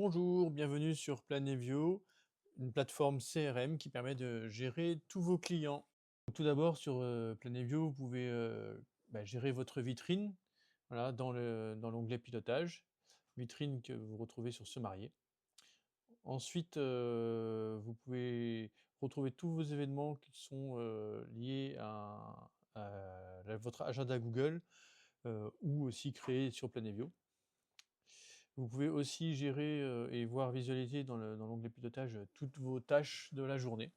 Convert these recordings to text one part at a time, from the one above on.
Bonjour, bienvenue sur Planevio, une plateforme CRM qui permet de gérer tous vos clients. Tout d'abord, sur Planevio, vous pouvez gérer votre vitrine, voilà, dans l'onglet pilotage, vitrine que vous retrouvez sur Se marier. Ensuite, vous pouvez retrouver tous vos événements qui sont liés à votre agenda Google ou aussi créés sur Planevio. Vous pouvez aussi gérer et voir visualiser dans l'onglet pilotage toutes vos tâches de la journée.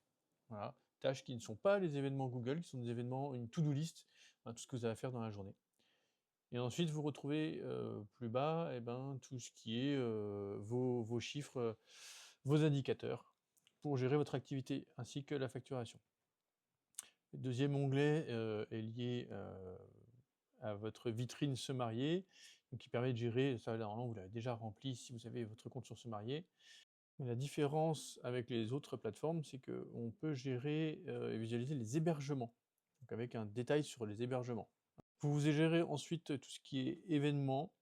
Voilà, tâches qui ne sont pas les événements Google, qui sont des événements, une to-do list, tout ce que vous avez à faire dans la journée. Et ensuite, vous retrouvez plus bas tout ce qui est vos chiffres, vos indicateurs pour gérer votre activité ainsi que la facturation. Le deuxième onglet est lié à votre vitrine Se marier, donc qui permet de gérer, ça normalement vous l'avez déjà rempli si vous avez votre compte sur Se marier. Mais la différence avec les autres plateformes, c'est qu'on peut gérer et visualiser les hébergements, donc avec un détail sur les hébergements. Vous gérez ensuite tout ce qui est événements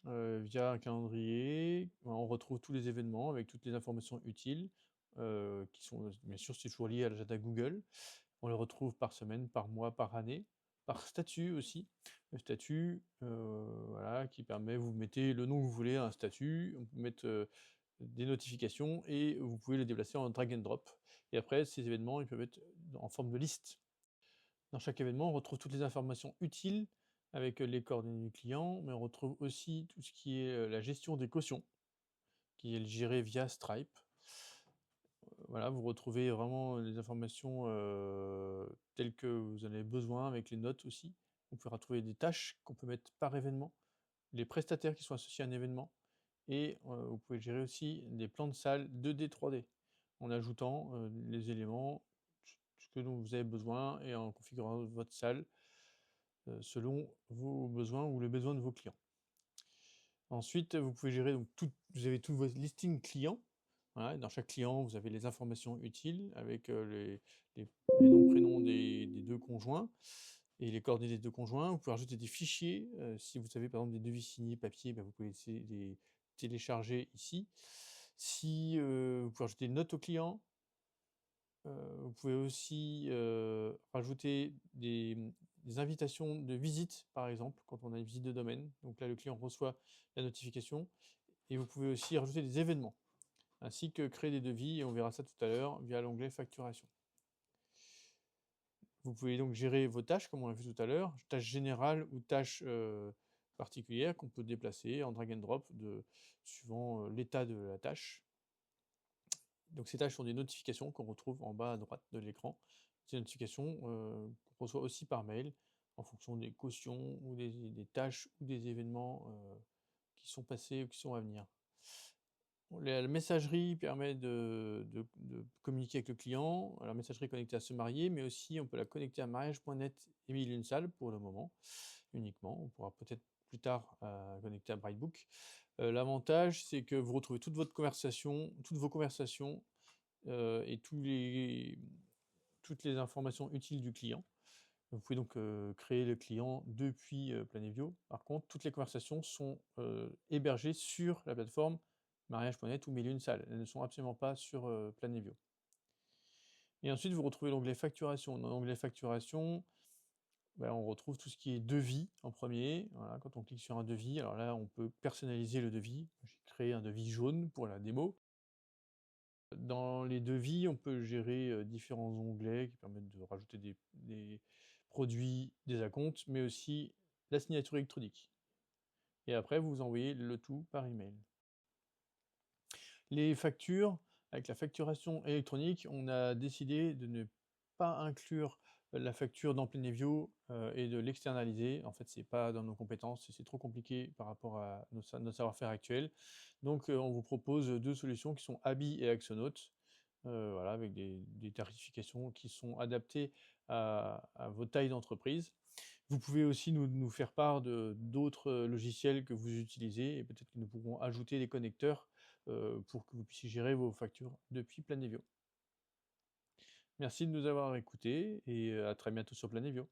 via un calendrier. On retrouve tous les événements avec toutes les informations utiles, qui sont bien sûr c'est toujours lié à l'agenda Google. On les retrouve par semaine, par mois, par année, par statut aussi. Le statut, voilà, qui permet, vous mettez le nom que vous voulez à un statut, on peut mettre des notifications et vous pouvez les déplacer en drag and drop. Et après, ces événements, ils peuvent être en forme de liste. Dans chaque événement, on retrouve toutes les informations utiles avec les coordonnées du client, mais on retrouve aussi tout ce qui est la gestion des cautions, qui est gérée via Stripe. Voilà, vous retrouvez vraiment les informations telles que vous en avez besoin, avec les notes aussi. Vous pouvez retrouver des tâches qu'on peut mettre par événement, les prestataires qui sont associés à un événement, et vous pouvez gérer aussi des plans de salle 2D, 3D, en ajoutant les éléments, ce que dont vous avez besoin, et en configurant votre salle selon vos besoins ou les besoins de vos clients. Ensuite, vous pouvez gérer donc vous avez tous vos listings clients. Voilà, dans chaque client, vous avez les informations utiles avec les noms, prénoms des deux conjoints et les coordonnées des deux conjoints. Vous pouvez rajouter des fichiers. Si vous avez par exemple des devis signés papier, vous pouvez les télécharger ici. Si vous pouvez rajouter une note au client. Vous pouvez aussi rajouter des invitations de visite, par exemple, quand on a une visite de domaine. Donc là, le client reçoit la notification. Et vous pouvez aussi rajouter des événements, ainsi que créer des devis, et on verra ça tout à l'heure via l'onglet facturation. Vous pouvez donc gérer vos tâches, comme on l'a vu tout à l'heure, tâches générales ou tâches particulières qu'on peut déplacer en drag and drop suivant l'état de la tâche. Donc ces tâches sont des notifications qu'on retrouve en bas à droite de l'écran. Ces notifications qu'on reçoit aussi par mail en fonction des cautions ou des tâches ou des événements qui sont passés ou qui sont à venir. La messagerie permet de communiquer avec le client. La messagerie est connectée à Se marier, mais aussi on peut la connecter à mariage.net et Mille et une salles pour le moment uniquement. On pourra peut-être plus tard connecter à Brightbook. L'avantage, c'est que vous retrouvez toutes vos conversations et toutes les informations utiles du client. Vous pouvez donc créer le client depuis Planevio. Par contre, toutes les conversations sont hébergées sur la plateforme mariage.net ou Mille et une salles. Elles ne sont absolument pas sur Planevio. Et ensuite, vous retrouvez l'onglet facturation. Dans l'onglet facturation, on retrouve tout ce qui est devis en premier. Voilà, quand on clique sur un devis, alors là, on peut personnaliser le devis. J'ai créé un devis jaune pour la démo. Dans les devis, on peut gérer différents onglets qui permettent de rajouter des produits, des acomptes, mais aussi la signature électronique. Et après, vous envoyez le tout par email. Les factures, avec la facturation électronique, on a décidé de ne pas inclure la facture dans Planevio et de l'externaliser. En fait, c'est pas dans nos compétences, c'est trop compliqué par rapport à notre savoir-faire actuel. Donc, on vous propose deux solutions qui sont Abi et Axonote, voilà, avec des tarifications qui sont adaptées à vos tailles d'entreprise. Vous pouvez aussi nous faire part d'autres logiciels que vous utilisez, et peut-être que nous pourrons ajouter des connecteurs pour que vous puissiez gérer vos factures depuis Planevio. Merci de nous avoir écoutés et à très bientôt sur Planevio.